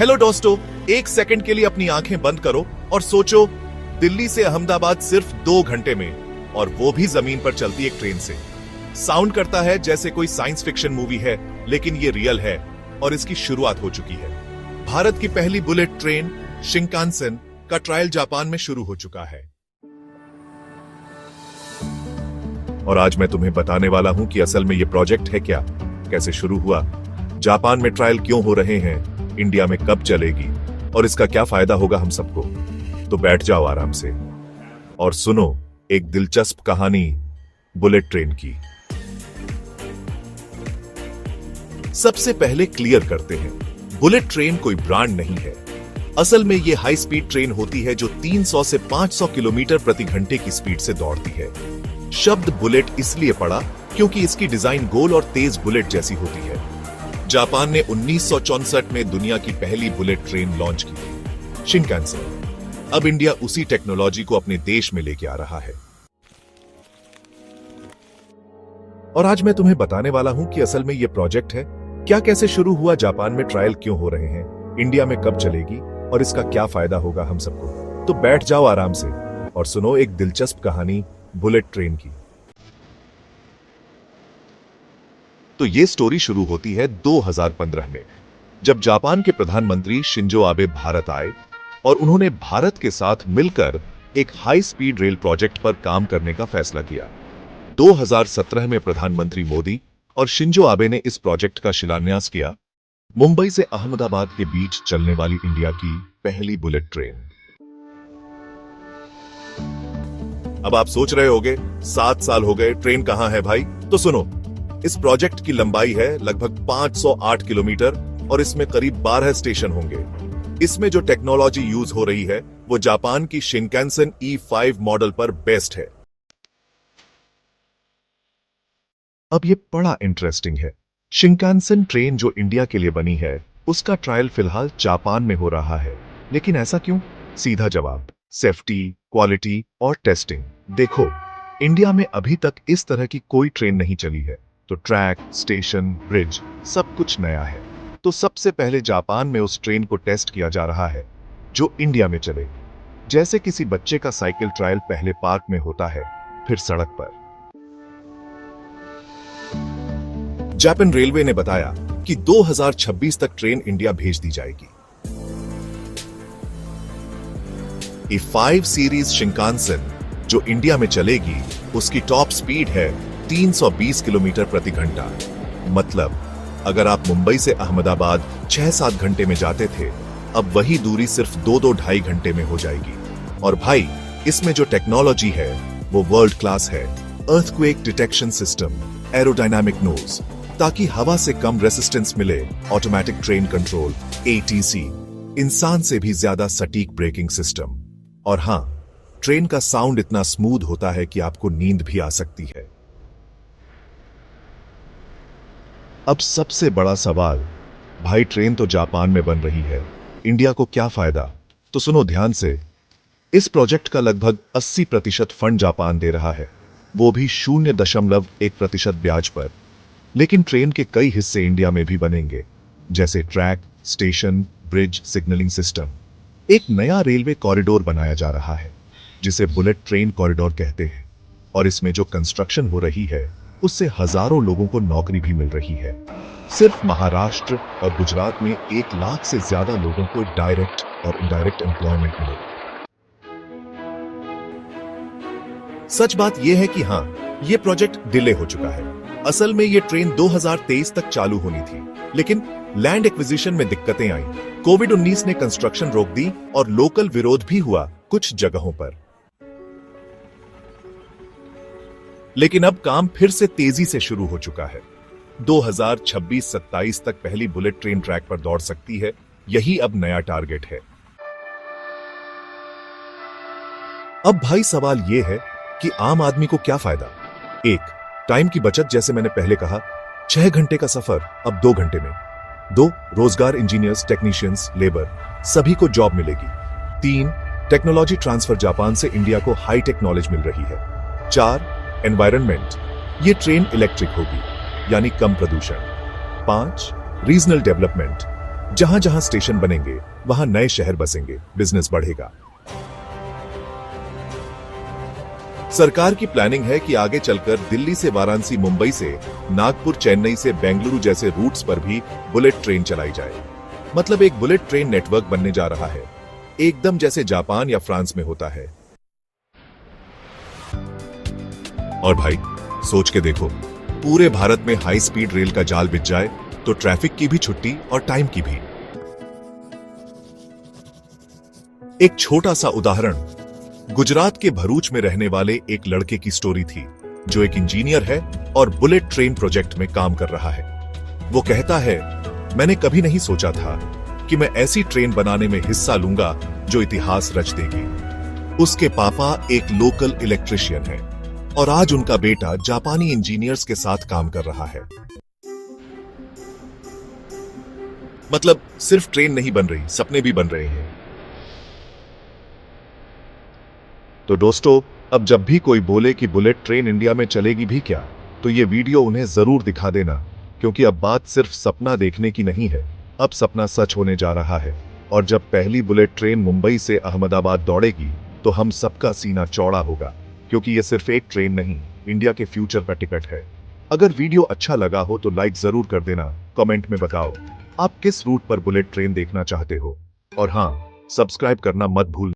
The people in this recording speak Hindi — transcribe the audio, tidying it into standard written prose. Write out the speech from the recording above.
हेलो दोस्तों, एक सेकंड के लिए अपनी आंखें बंद करो और सोचो, दिल्ली से अहमदाबाद सिर्फ 2 घंटे में, और वो भी जमीन पर चलती एक ट्रेन से। साउंड करता है जैसे कोई साइंस फिक्शन मूवी है, लेकिन ये रियल है और इसकी शुरुआत हो चुकी है। भारत की पहली बुलेट ट्रेन शिंकानसेन का ट्रायल जापान में शुरू हो चुका है। और आज मैं तुम्हें बताने वाला हूं कि असल में ये प्रोजेक्ट है क्या, कैसे शुरू हुआ, जापान में ट्रायल क्यों हो रहे हैं, इंडिया में कब चलेगी और इसका क्या फायदा होगा हम सबको। तो बैठ जाओ आराम से और सुनो एक दिलचस्प कहानी बुलेट ट्रेन की। सबसे पहले क्लियर करते हैं, बुलेट ट्रेन कोई ब्रांड नहीं है। असल में यह हाई स्पीड ट्रेन होती है जो 300 से 500 किलोमीटर प्रति घंटे की स्पीड से दौड़ती है। शब्द बुलेट इसलिए पड़ा क्योंकि इसकी डिजाइन गोल और तेज बुलेट जैसी होती है। जापान ने 1964 में दुनिया की पहली बुलेट ट्रेन लॉन्च की थी, शिंकानसेन। अब इंडिया उसी टेक्नोलॉजी को अपने देश में लेके आ रहा है। और आज मैं तुम्हें बताने वाला हूं कि असल में यह प्रोजेक्ट है क्या, कैसे शुरू हुआ, जापान में ट्रायल क्यों हो रहे हैं, इंडिया में कब चलेगी और इसका क्या फायदा होगा हम सबको। तो बैठ जाओ आराम से और सुनो एक दिलचस्प कहानी बुलेट ट्रेन की। तो ये स्टोरी शुरू होती है 2015 में, जब जापान के प्रधानमंत्री शिंजो आबे भारत आए और उन्होंने भारत के साथ मिलकर एक हाई स्पीड रेल प्रोजेक्ट पर काम करने का फैसला किया। 2017 में प्रधानमंत्री मोदी और शिंजो आबे ने इस प्रोजेक्ट का शिलान्यास किया, मुंबई से अहमदाबाद के बीच चलने वाली इंडिया की पहली बुलेट ट्रेन। अब आप सोच रहे होंगे 7 साल हो गए, ट्रेन कहां है भाई? तो सुनो, इस प्रोजेक्ट की लंबाई है लगभग 508 किलोमीटर और इसमें करीब 12 स्टेशन होंगे। इसमें जो टेक्नोलॉजी यूज हो रही है वो जापान की शिंकानसेन E5 मॉडल पर बेस्ड है। अब ये बड़ा इंटरेस्टिंग है, शिंकानसेन ट्रेन जो इंडिया के लिए बनी है उसका ट्रायल फिलहाल जापान में हो रहा है। लेकिन ऐसा क्यों? सीधा जवाब, सेफ्टी, क्वालिटी और टेस्टिंग। देखो, इंडिया में अभी तक इस तरह की कोई ट्रेन नहीं चली है, तो ट्रैक, स्टेशन, ब्रिज सब कुछ नया है। तो सबसे पहले जापान में उस ट्रेन को टेस्ट किया जा रहा है जो इंडिया में चले। जैसे किसी बच्चे का साइकिल ट्रायल पहले पार्क में होता है, फिर सड़क पर। जापान रेलवे ने बताया कि 2026 तक ट्रेन इंडिया भेज दी जाएगी। E5 सीरीज शिंकानसेन जो इंडिया में चलेगी, उसकी टॉप स्पीड है 320 किलोमीटर प्रति घंटा। मतलब अगर आप मुंबई से अहमदाबाद 6-7 घंटे में जाते थे, अब वही दूरी सिर्फ 2-2.5 घंटे में हो जाएगी। और भाई, इसमें जो टेक्नोलॉजी है वो वर्ल्ड क्लास है। Earthquake detection system, aerodynamic nose ताकि हवा से कम रेसिस्टेंस मिले, ऑटोमेटिक ट्रेन कंट्रोल ATC, इंसान से भी ज्यादा सटीक ब्रेकिंग सिस्टम। और हां, ट्रेन का साउंड इतना स्मूथ होता है कि आपको नींद भी आ सकती है। अब सबसे बड़ा सवाल, भाई ट्रेन तो जापान में बन रही है, इंडिया को क्या फायदा? तो सुनो ध्यान से, इस प्रोजेक्ट का लगभग 80% फंड जापान दे रहा है, वो भी 0.1% ब्याज पर। लेकिन ट्रेन के कई हिस्से इंडिया में भी बनेंगे, जैसे track, station, bridge, signalling system. एक नया रेलवे कॉरिडोर बनाया जा रहा है जिसे बुलेट ट्रेन कॉरिडोर कहते हैं, और इसमें जो कंस्ट्रक्शन हो रही है उससे हजारों लोगों को नौकरी भी मिल रही है। सिर्फ महाराष्ट्र और गुजरात में 1 लाख से ज्यादा लोगों को डायरेक्ट और इनडायरेक्ट एम्प्लॉयमेंट मिलेगा। सच बात यह है कि हां, यह प्रोजेक्ट डिले हो चुका है। असल में यह ट्रेन 2023 तक चालू होनी थी, लेकिन लैंड एक्विजिशन में दिक्कतें आई, कोविड-19 ने कंस्ट्रक्शन रोक दी और लोकल विरोध भी हुआ कुछ जगहों पर। लेकिन अब काम फिर से तेजी से शुरू हो चुका है। 2026-27 तक पहली बुलेट ट्रेन ट्रैक पर दौड़ सकती है, यही अब नया टारगेट है। अब भाई सवाल यह है कि आम आदमी को क्या फायदा? 1, टाइम की बचत, जैसे मैंने पहले कहा, 6 घंटे का सफर अब 2 घंटे में। 2, रोजगार, इंजीनियर्स, टेक्नीशियंस, लेबर सभी को जॉब मिलेगी। 3, टेक्नोलॉजी ट्रांसफर, जापान से इंडिया को हाई टेक नॉलेज मिल रही है। 4, एनवायरनमेंट, ये ट्रेन इलेक्ट्रिक होगी यानी कम प्रदूषण। 5, रीजनल डेवलपमेंट, जहां जहां स्टेशन बनेंगे वहां नए शहर बसेंगे, बिजनेस बढ़ेगा। सरकार की प्लानिंग है कि आगे चलकर दिल्ली से वाराणसी, मुंबई से नागपुर, चेन्नई से बेंगलुरु जैसे रूट्स पर भी बुलेट ट्रेन चलाई जाए। मतलब एक बुलेट ट्रेन नेटवर्क बनने जा रहा है, एकदम जैसे जापान या फ्रांस में होता है। और भाई सोच के देखो, पूरे भारत में हाई स्पीड रेल का जाल बिछ जाए तो ट्रैफिक की भी छुट्टी और टाइम की भी। एक छोटा सा उदाहरण, गुजरात के भरूच में रहने वाले एक लड़के की स्टोरी थी जो एक इंजीनियर है और बुलेट ट्रेन प्रोजेक्ट में काम कर रहा है। वो कहता है, मैंने कभी नहीं सोचा था कि मैं ऐसी ट्रेन बनाने में हिस्सा लूंगा जो इतिहास रच देगी। उसके पापा एक लोकल इलेक्ट्रिशियन है और आज उनका बेटा जापानी इंजीनियर्स के साथ काम कर रहा है। मतलब सिर्फ ट्रेन नहीं बन रही, सपने भी बन रहे हैं। तो दोस्तों, अब जब भी कोई बोले कि बुलेट ट्रेन इंडिया में चलेगी भी क्या, तो ये वीडियो उन्हें जरूर दिखा देना, क्योंकि अब बात सिर्फ सपना देखने की नहीं है, अब सपना सच होने जा रहा है। और जब पहली बुलेट ट्रेन मुंबई से अहमदाबाद दौड़ेगी तो हम सबका सीना चौड़ा होगा, क्योंकि ये सिर्फ एक ट्रेन नहीं, इंडिया के फ्यूचर का टिकट है। अगर वीडियो अच्छा लगा हो तो लाइक जरूर कर देना, कमेंट में बताओ आप किस रूट पर बुलेट ट्रेन देखना चाहते हो, और हाँ, सब्सक्राइब करना मत भूलना।